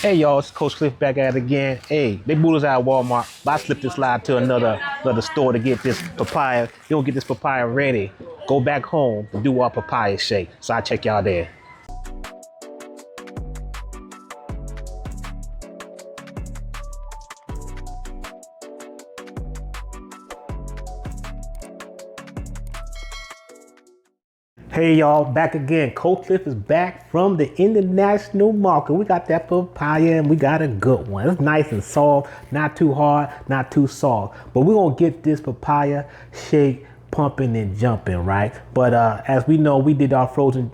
Hey y'all, it's Coach Cliff back at it again. Hey, they booed us out of Walmart, but I slipped this slide to another store to get this papaya. You don't get this papaya ready. Go back home and do our papaya shake. So I check y'all there. Hey y'all, back again. Coach Cliff is back from the international market. We got that papaya and we got a good one. It's nice and soft, not too hard, not too soft. But we're gonna get this papaya shake pumping and jumping, right? But as we know, we did our frozen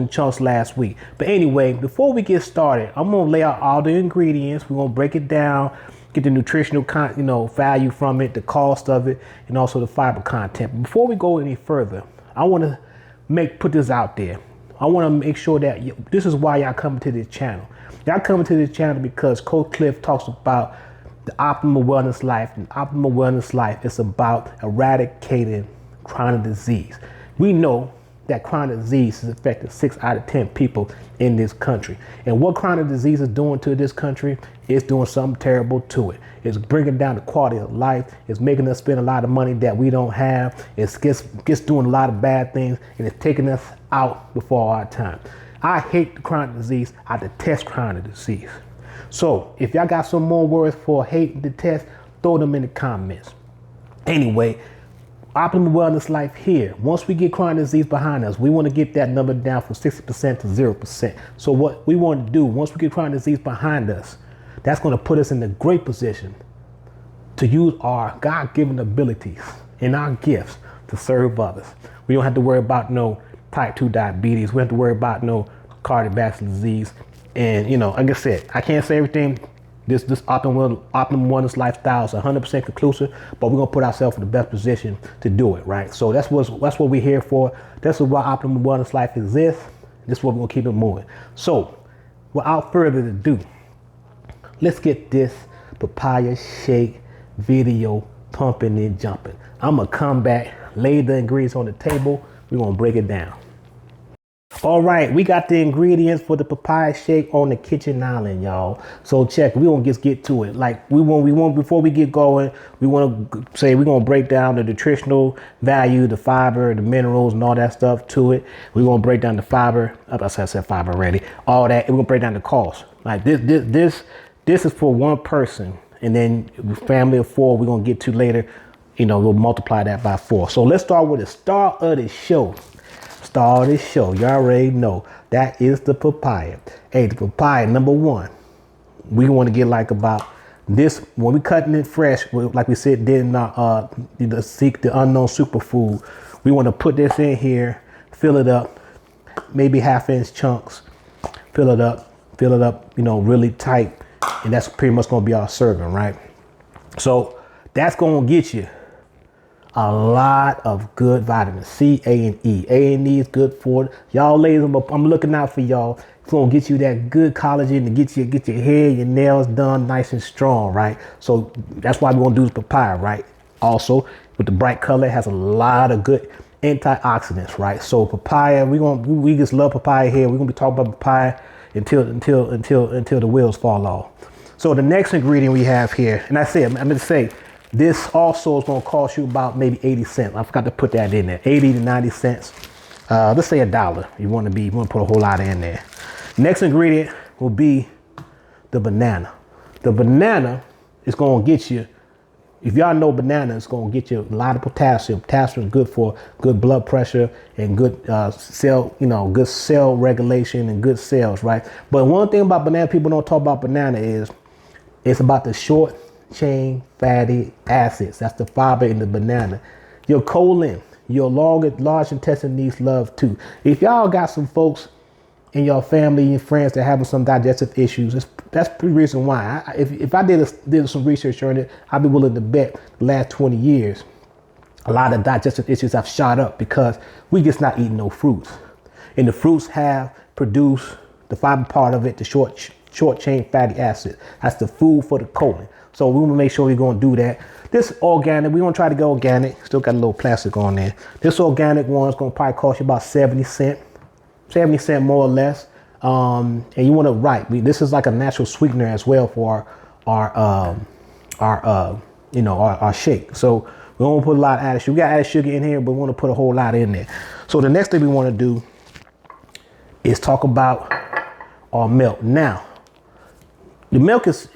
chunks last week. But anyway, before we get started, I'm gonna lay out all the ingredients. We're gonna break it down, get the nutritional value from it, the cost of it, and also the fiber content. But before we go any further, I want to put this out there. I want to make sure that this is why y'all coming to this channel. Y'all coming to this channel because Coach Cliff talks about the optimal wellness life. And optimal wellness life is about eradicating chronic disease. We know that chronic disease is affecting 6 out of 10 people in this country. And what chronic disease is doing to this country is doing something terrible to it. It's bringing down the quality of life. It's making us spend a lot of money that we don't have. It's just doing a lot of bad things, and it's taking us out before our time. I hate the chronic disease. I detest chronic disease. So if y'all got some more words for hate and detest, throw them in the comments. Anyway, optimal wellness life here. Once we get chronic disease behind us, we want to get that number down from 60% to 0%. So what we want to do, once we get chronic disease behind us, that's going to put us in a great position to use our God-given abilities and our gifts to serve others. We don't have to worry about no type 2 diabetes. We don't have to worry about no cardiovascular disease. And, like I said, I can't say everything. This optimal wellness lifestyle is 100% conclusive, but we're gonna put ourselves in the best position to do it, right? So that's what we're here for. That's why optimal wellness life exists. This is what we're gonna keep it moving. So, without further ado, let's get this papaya shake video pumping and jumping. I'm gonna come back, lay the ingredients on the table. We're gonna break it down. All right, we got the ingredients for the papaya shake on the kitchen island, y'all. So check, we gonna just get to it. Like we want before we get going, we want to say we're gonna break down the nutritional value, the fiber, the minerals, and all that stuff to it. We're gonna break down the fiber. I said fiber already. All that, and we're gonna break down the cost. Like this is for one person, and then family of 4. We're gonna get to later. We'll multiply that by 4. So let's start with the start of the show. Star of this show, you already know that is the papaya. Hey, the papaya, number 1, we want to get like about this when we cutting it fresh, like we said, did seek the unknown superfood. We want to put this in here, fill it up, maybe 1/2-inch chunks, fill it up, really tight, and that's pretty much gonna be our serving, right? So that's gonna get you a lot of good vitamins C, A, and E. A and E is good for it. Y'all ladies, I'm looking out for y'all. It's gonna get you that good collagen to get your hair, your nails done nice and strong, right? So that's why we're gonna do this papaya, right? Also, with the bright color, it has a lot of good antioxidants, right? So papaya, we just love papaya here. We're gonna be talking about papaya until the wheels fall off. So the next ingredient we have here, and I said, I'm gonna say, this also is going to cost you about maybe 80 cents. I forgot to put that in there. 80 to 90 cents. Let's say $1. You want to put a whole lot in there. Next ingredient will be the banana. The banana is going to get you, if y'all know banana, it's going to get you a lot of potassium. Potassium is good for good blood pressure and good good cell regulation and good cells, right? But one thing about banana, people don't talk about banana is it's about the short chain fatty acids. That's the fiber in the banana. Your colon, your large intestine needs love too. If y'all got some folks in your family and friends that having some digestive issues, that's the reason why. If I did some research on it, I'd be willing to bet the last 20 years, a lot of digestive issues have shot up because we just not eating no fruits. And the fruits have produced the fiber part of it, the short chain fatty acid. That's the food for the colon. So we want to make sure we're going to do that. This organic, we're going to try to go organic. Still got a little plastic on there. This organic one is going to probably cost you about 70 cents more or less. And you want to this is like a natural sweetener as well for our shake. So we don't put a lot of added sugar. We got added sugar in here, but we want to put a whole lot in there. So the next thing we want to do is talk about our milk. Now, the milk is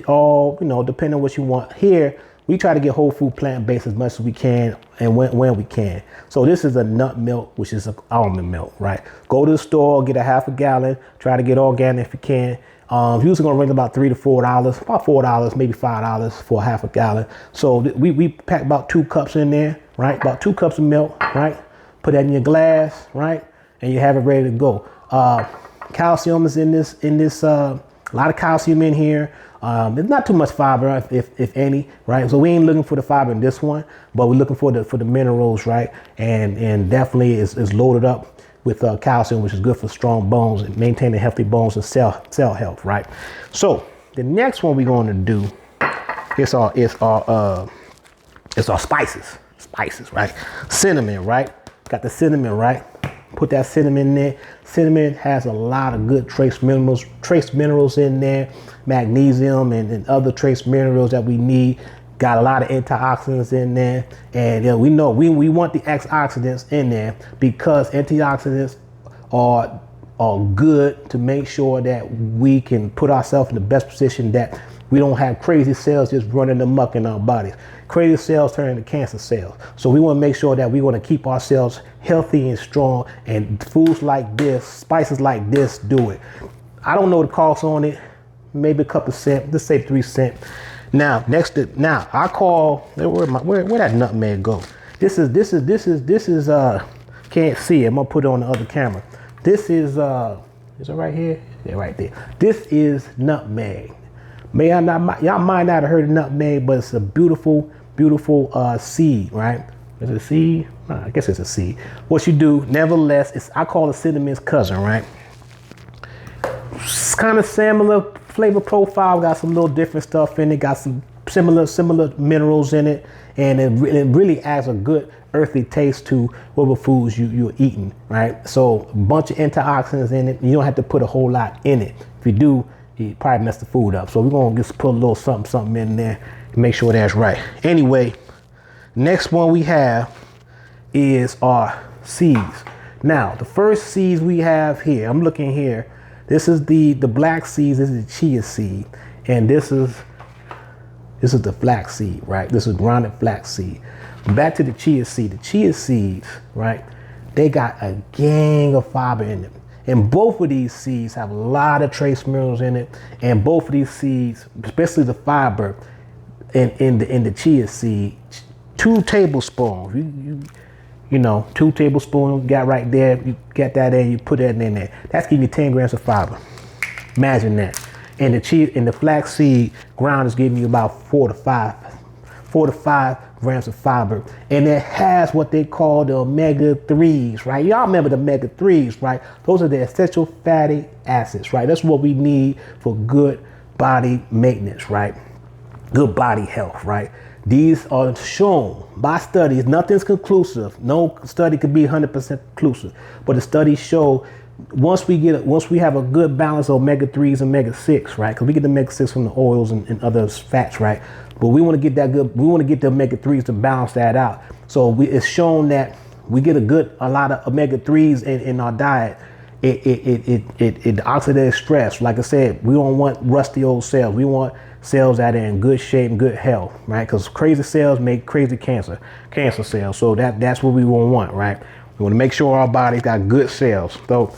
all, depending on what you want. Here, we try to get whole food plant-based as much as we can and when we can. So this is a nut milk, which is almond milk, right? Go to the store, get a half a gallon, try to get organic if you can. Usually gonna range about $3 to $4, about $4, maybe $5 for a half a gallon. So we pack about 2 cups in there, right? About 2 cups of milk, right? Put that in your glass, right? And you have it ready to go. Calcium is in this, a lot of calcium in here. There's not too much fiber, if any, right? So we ain't looking for the fiber in this one, but we're looking for the minerals, right? And definitely is loaded up with calcium, which is good for strong bones and maintaining healthy bones and cell health, right? So the next one we're going to do is our spices, right? Cinnamon, right? Got the cinnamon, right? Put that cinnamon in there. Cinnamon has a lot of good trace minerals in there, magnesium and other trace minerals that we need. Got a lot of antioxidants in there. And we know we want the antioxidants in there because antioxidants are good to make sure that we can put ourselves in the best position that we don't have crazy cells just running amok in our bodies. Crazy cells turn into cancer cells. So we want to make sure that we want to keep ourselves healthy and strong, and foods like this, spices like this do it. I don't know the cost on it, maybe a couple cents, let's say 3 cents. Now, I call, where that nutmeg go? This is can't see it. I'm gonna put it on the other camera. This is it right here? Yeah, right there. This is nutmeg. Y'all might not have heard of nutmeg, but it's a beautiful seed, right? Is it a seed? I guess it's a seed. What you do, nevertheless, I call it cinnamon's cousin, right? It's kind of similar flavor profile, got some little different stuff in it, got some similar minerals in it, and it really adds a good earthy taste to whatever foods you're eating, right? So a bunch of antioxidants in it. You don't have to put a whole lot in it. If you do, you probably mess the food up. So we're gonna just put a little something in there to make sure that's right. Anyway, next one we have is our seeds. Now, the first seeds we have here, I'm looking here. This is the black seeds. This is the chia seed, and this is the flax seed, right? This is grounded flax seed. Back to the chia seed. The chia seeds, right? They got a gang of fiber in them. And both of these seeds have a lot of trace minerals in it. And both of these seeds, especially the fiber in the chia seed, 2 tablespoons. You know, 2 tablespoons got right there. You get that in, you put that in there. That's giving you 10 grams of fiber. Imagine that. And the flax seed ground is giving you about 4 to 5 grams of fiber, and it has what they call the omega-3s, right? Y'all remember the omega-3s, right? Those are the essential fatty acids, right? That's what we need for good body maintenance, right? Good body health, right? These are shown by studies. Nothing's conclusive. No study could be 100% conclusive, but the studies show once we have a good balance of omega-3s and omega-6, right? Because we get the omega-6 from the oils and other fats, right? But we want to get that good. We want to get the omega-3s to balance that out. So it's shown that we get a lot of omega-3s in our diet. It oxidates stress. Like I said, we don't want rusty old cells. We want cells that are in good shape and good health, right? Because crazy cells make crazy cancer cells. So that's what we want, right? We want to make sure our body's got good cells. So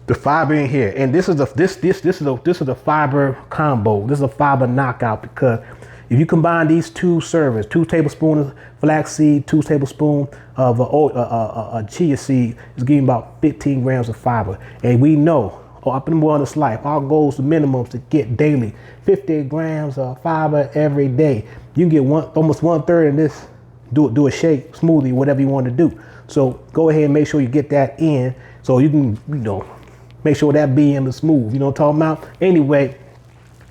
the fiber in here, and this is the fiber combo. This is a fiber knockout, because if you combine these 2 servings, 2 tablespoons of flaxseed, 2 tablespoons of a chia seed, is giving about 15 grams of fiber. And we know, up in Wellness Life, our goal is the minimum to get daily 50 grams of fiber every day. You can get almost 1/3 of this. Do a shake, smoothie, whatever you want to do. So go ahead and make sure you get that in, so you can, make sure that BM is smooth. You know what I'm talking about? Anyway,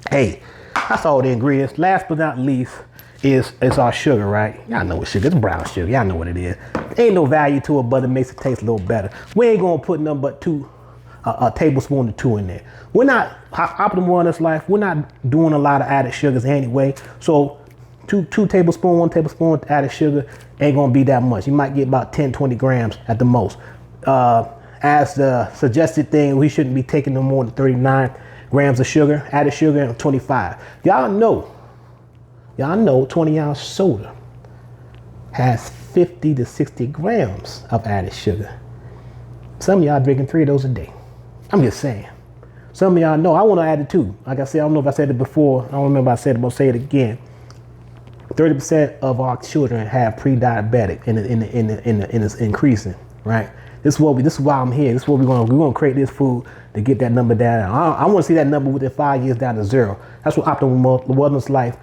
hey, that's all the ingredients. Last but not least is our sugar, right? Y'all know what sugar. It's brown sugar. Y'all know what it is. Ain't no value to it, but it makes it taste a little better. We ain't gonna put nothing but a tablespoon or 2 in there. We're not optimal in this life. We're not doing a lot of added sugars anyway. So two tablespoons, 1 tablespoon added sugar ain't gonna be that much. You might get about 10, 20 grams at the most. As the suggested thing, we shouldn't be taking no more than 39 grams of sugar, added sugar, and 25. Y'all know 20-ounce soda has 50 to 60 grams of added sugar. Some of y'all drinking 3 of those a day. I'm just saying. Some of y'all know. I want to add it too. Like I said, I don't know if I said it before. I don't remember if I said it, but I'll say it again. 30% of our children have pre-diabetic, and it's increasing. Right. This is why I'm here. This is what we're gonna create this food to get that number down. I want to see that number within 5 years down to 0. That's what optimal wellness life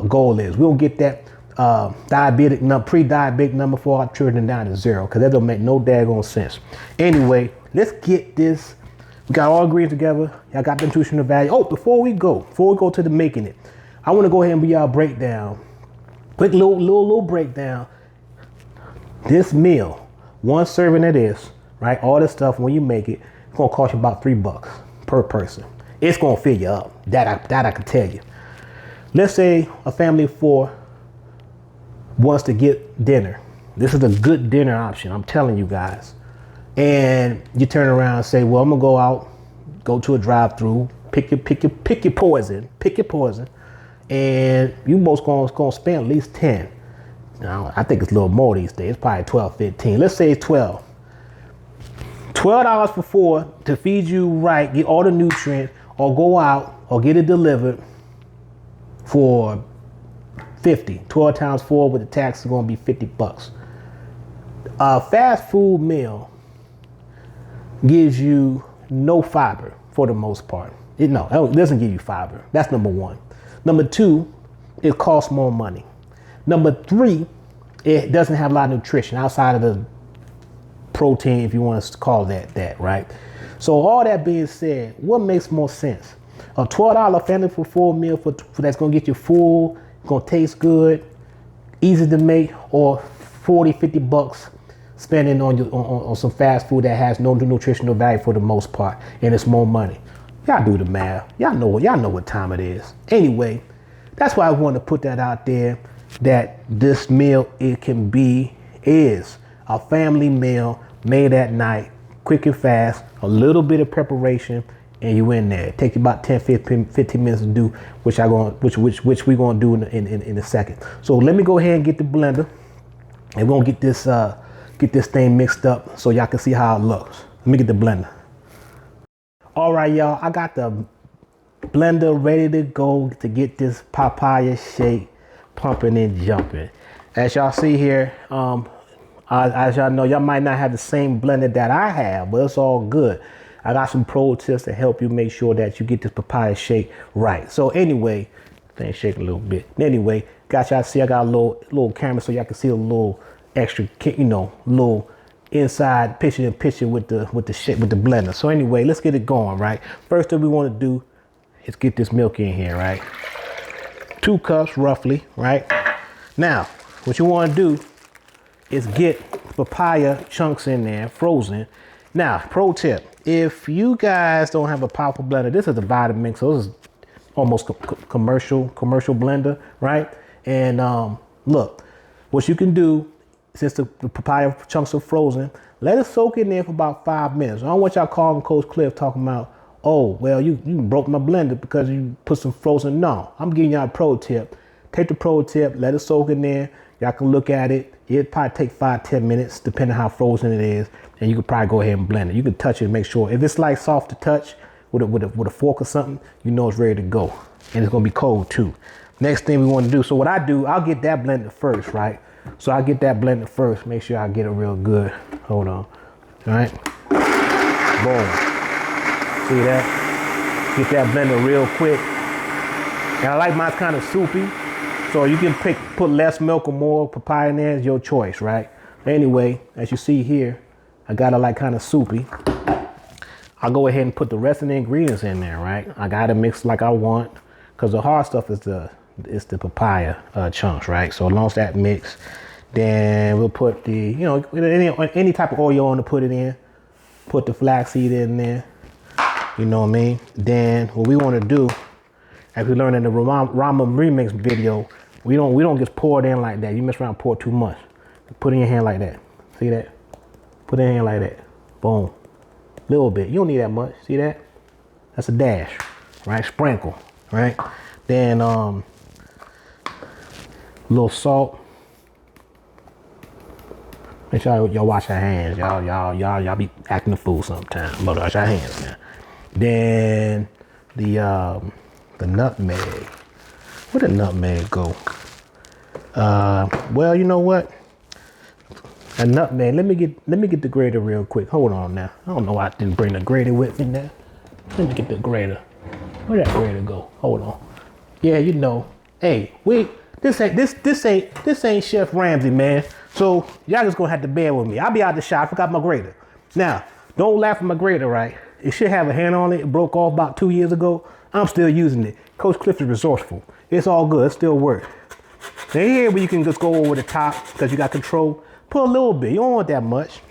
goal is. We'll get that pre-diabetic number for our children down to 0, because that don't make no daggone sense. Anyway, let's get this. We got all ingredients together. Y'all got the nutritional value. Oh, before we go to the making it, I want to go ahead and give y'all a breakdown. Quick little breakdown. This meal, 1 serving of this, right? All this stuff, when you make it, it's gonna cost you about $3 per person. It's gonna fill you up. That I can tell you. Let's say a family of 4 wants to get dinner. This is a good dinner option, I'm telling you guys. And you turn around and say, well, I'm gonna go out, go to a drive-through, pick your poison, and you most gonna spend at least 10. Now, I think it's a little more these days. It's probably 12, 15. Let's say it's 12. $12 for 4 to feed you right, get all the nutrients, or go out or get it delivered for 50. 12 times 4 with the tax is gonna be $50. A fast food meal gives you no fiber for the most part. It doesn't give you fiber. That's number 1. Number 2, it costs more money. Number 3, it doesn't have a lot of nutrition outside of the protein, if you want to call that, right? So all that being said, what makes more sense? A $12 family for 4 meal that's gonna get you full, gonna taste good, easy to make, or $40-50 spending on some fast food that has no nutritional value for the most part, and it's more money. Y'all do the math. Y'all know what time it is. Anyway, that's why I want to put that out there, that this meal is a family meal made at night, quick and fast, a little bit of preparation, and you in there. It takes you about 10, 15 minutes to do, which we're gonna do in a second. So let me go ahead and get the blender, and we're gonna get this thing mixed up so y'all can see how it looks. Let me get the blender. All right, y'all, I got the blender ready to go to get this papaya shake pumping and jumping. As y'all see here, as y'all know, y'all might not have the same blender that I have, but it's all good. I got some pro tips to help you make sure that you get this papaya shake right. So anyway, thing shaking a little bit. Anyway, y'all see I got a little camera so y'all can see a little extra, little inside picture with the blender. So anyway, let's get it going, right? First thing we want to do is get this milk in here, right? 2 cups roughly, right? Now, what you want to do is get papaya chunks in there, frozen. Now, pro tip, if you guys don't have a powerful blender, this is a Vitamix, so this is almost commercial blender, right? And look, what you can do, since the papaya chunks are frozen, let it soak in there for about 5 minutes. I don't want y'all calling Coach Cliff talking about, oh, well, you broke my blender because you put some frozen. No, I'm giving y'all a pro tip. Take the pro tip, let it soak in there. Y'all can look at it. It'll probably take 5-10 minutes, depending on how frozen it is. And you can probably go ahead and blend it. You can touch it and make sure. If it's like soft to touch with a fork or something, you know it's ready to go. And it's gonna be cold too. Next thing we want to do, so what I do, I'll get that blended first, right? So I get that blended first, make sure I get it real good. Hold on, all right? Boom, see that? Get that blender real quick. And I like mine kind of soupy, so you can put less milk or more papaya in there, it's your choice, right? Anyway, as you see here, I got it like kind of soupy. I'll go ahead and put the rest of the ingredients in there, right? I got it mixed like I want, because the hard stuff is the papaya chunks, right? So as long as that mix, then we'll put the, any type of oil you want to put it in. Put the flaxseed in there. You know what I mean? Then what we want to do, as we learned in the ramen remix video, we don't just pour it in like that. You mess around and pour too much. Put it in your hand like that. See that? Put it in your hand like that. Boom. Little bit. You don't need that much. See that? That's a dash, right? Sprinkle, right? Then a little salt. Make sure y'all wash your hands. Y'all be acting a fool sometimes. But wash your hands now. Then the nutmeg. Where did nutmeg go? Well, you know what? A nutmeg. Let me get the grater real quick. Hold on now. I don't know why I didn't bring the grater with me now. Let me get the grater. Where that grater go? Hold on. Yeah, you know. Hey, this ain't Chef Ramsay, man. So y'all just gonna have to bear with me. I'll be out the shop. I forgot my grater. Now, don't laugh at my grater, right? It should have a handle on it. It broke off about 2 years ago. I'm still using it. Coach Cliff is resourceful. It's all good. It still works. Now here where you can just go over the top because you got control. Put a little bit. You don't want that much.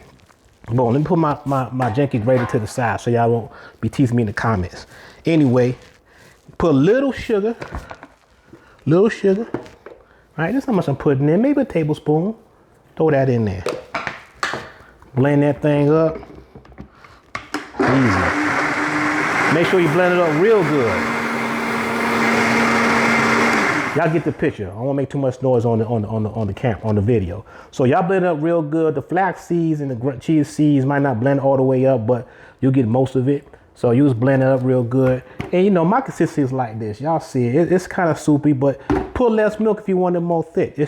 Boom. Let me put my janky grater to the side so y'all won't be teasing me in the comments. Anyway, put a little sugar. Little sugar. All right, that's how much I'm putting in. Maybe a tablespoon. Throw that in there. Blend that thing up. Easy. Make sure you blend it up real good. Y'all get the picture. I don't want to make too much noise on the video. So y'all blend it up real good. The flax seeds and the chia seeds might not blend all the way up, but you'll get most of it. So you just blend it up real good. And you know, my consistency is like this. Y'all see it. It's kind of soupy, but put less milk if you want it more thick.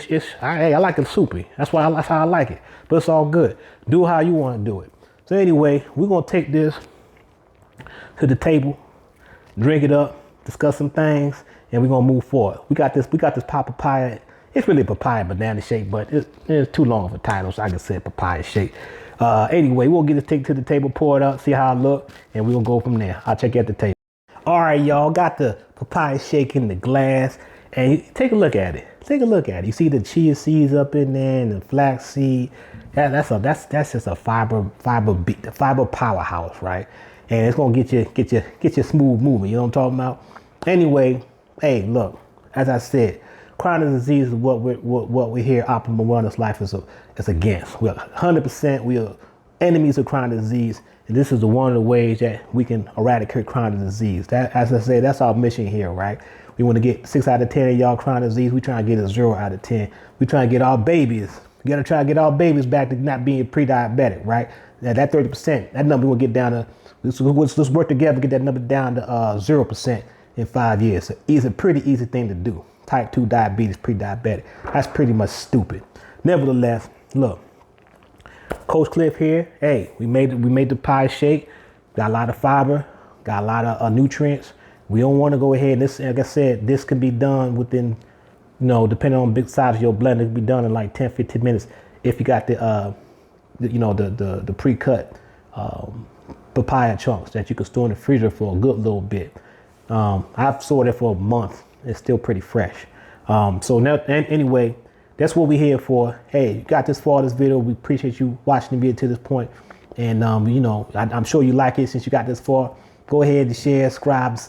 I like it soupy. That's how I like it. But it's all good. Do how you want to do it. So anyway, we're gonna take this to the table, drink it up, discuss some things, and we're gonna move forward. We got this papaya. It's really papaya banana shake, but it's too long of a title, so I can say papaya shake. Anyway, we'll get it to the table, pour it up, see how it look, and we'll go from there. I'll check you at the table. All right, y'all, got the papaya shake in the glass, and take a look at it. Take a look at it. You see the chia seeds up in there and the flax seed. That's just a fiber powerhouse, right? And it's gonna get you smooth moving. You know what I'm talking about? Anyway, hey, look, as I said, chronic disease is what we hear Optimal Wellness Life is against. We're 100%. We are enemies of chronic disease, and this is one of the ways that we can eradicate chronic disease. That, as I say, that's our mission here, right? We want to get 6 out of 10 of y'all chronic disease. We try to get a 0 out of 10. We try to get our babies. We got to try to get our babies back to not being pre-diabetic, right? Now that 30%, that number will get down to. Let's work together, get that number down to 0% in 5 years. So it's a pretty easy thing to do. Type 2 diabetes, pre-diabetic. That's pretty much stupid. Nevertheless, look, Coach Cliff here. Hey, we made the pie shake. Got a lot of fiber. Got a lot of nutrients. We don't want to go ahead. This, like I said, this can be done within, you know, depending on the big size of your blender, it can be done in like 10, 15 minutes if you got the pre-cut papaya chunks that you can store in the freezer for a good little bit. I've stored it for a month. It's still pretty fresh. So now, anyway, that's what we're here for. Hey, you got this far this video. We appreciate you watching the video to this point. And, you know, I'm sure you like it since you got this far. Go ahead and share, subscribe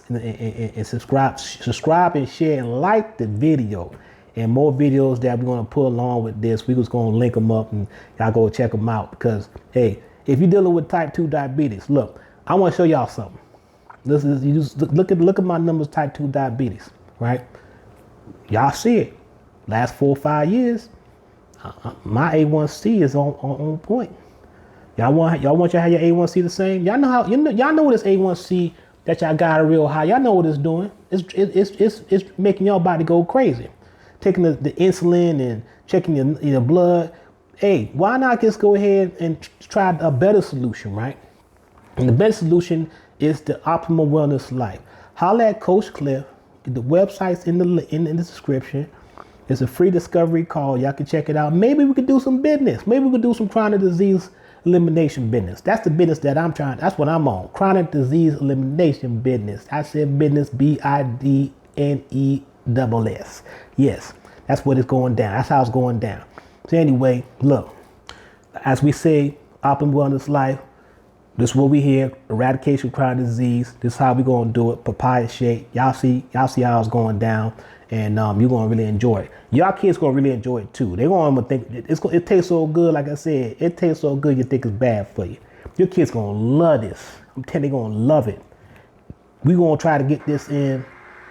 and share and like the video. And more videos that we're going to put along with this. We're just going to link them up and y'all go check them out. Because, hey, if you're dealing with type 2 diabetes, look, I want to show y'all something. You just look at my numbers, type 2 diabetes, right? Y'all see it. Last 4 or 5 years, my A1C is on point. Y'all want y'all to have your A1C the same? Y'all know y'all know this A1C that y'all got a real high. Y'all know what it's doing. It's making your body go crazy. Taking the insulin and checking your blood. Hey, why not just go ahead and try a better solution, right? And the best solution is the Optimal Wellness Life. Holla at Coach Cliff. The website's in the description. It's a free discovery call. Y'all can check it out. Maybe we could do some business. Maybe we could do some chronic disease elimination business. That's the business that I'm trying. That's what I'm on. Chronic disease elimination business. I said business, BIDNESS. Yes, that's what it's going down. That's how it's going down. So anyway, look, as we say, Optimal Wellness Life, This is what we here, eradication of chronic disease. This is how we gonna do it. Papaya shake. Y'all see how it's going down, and you're gonna really enjoy it. Y'all kids gonna really enjoy it too. They gonna think it tastes so good. Like I said, it tastes so good you think it's bad for you. Your kids gonna love this. I'm telling you, they're gonna love it. We gonna try to get this in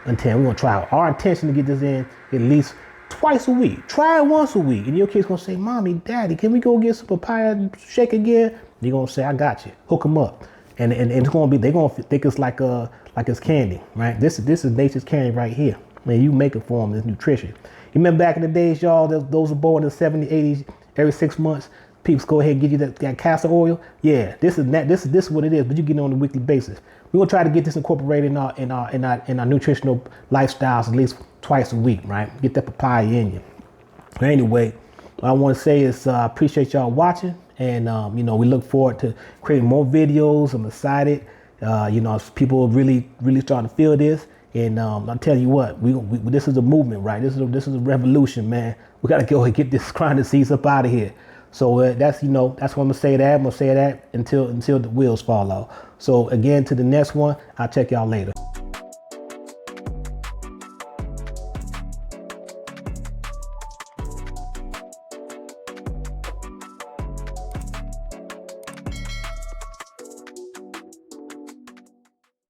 until we're gonna try. Our intention to get this in at least twice a week. Try it once a week, and your kids gonna say, "Mommy, Daddy, can we go get some papaya shake again?" You're gonna say, "I got you." Hook them up, and it's gonna be. They're gonna think it's like it's candy, right? This is nature's candy right here. Man, you make it for them. It's nutrition. You remember back in the days, y'all? Those were born in the 70s, 80s. Every 6 months, people go ahead and give you that castor oil. Yeah, this is what it is. But you get it on a weekly basis. We're gonna try to get this incorporated in our nutritional lifestyles at least twice a week, right? Get that papaya in you. But anyway, what I want to say is I appreciate y'all watching. And, we look forward to creating more videos. I'm excited. People really starting to feel this. And I'll tell you what, this is a movement, right? This is a revolution, man. We got to go and get this chronic disease up out of here. So that's what I'm going to say that. I'm going to say that until the wheels fall off. So again, to the next one, I'll check y'all later.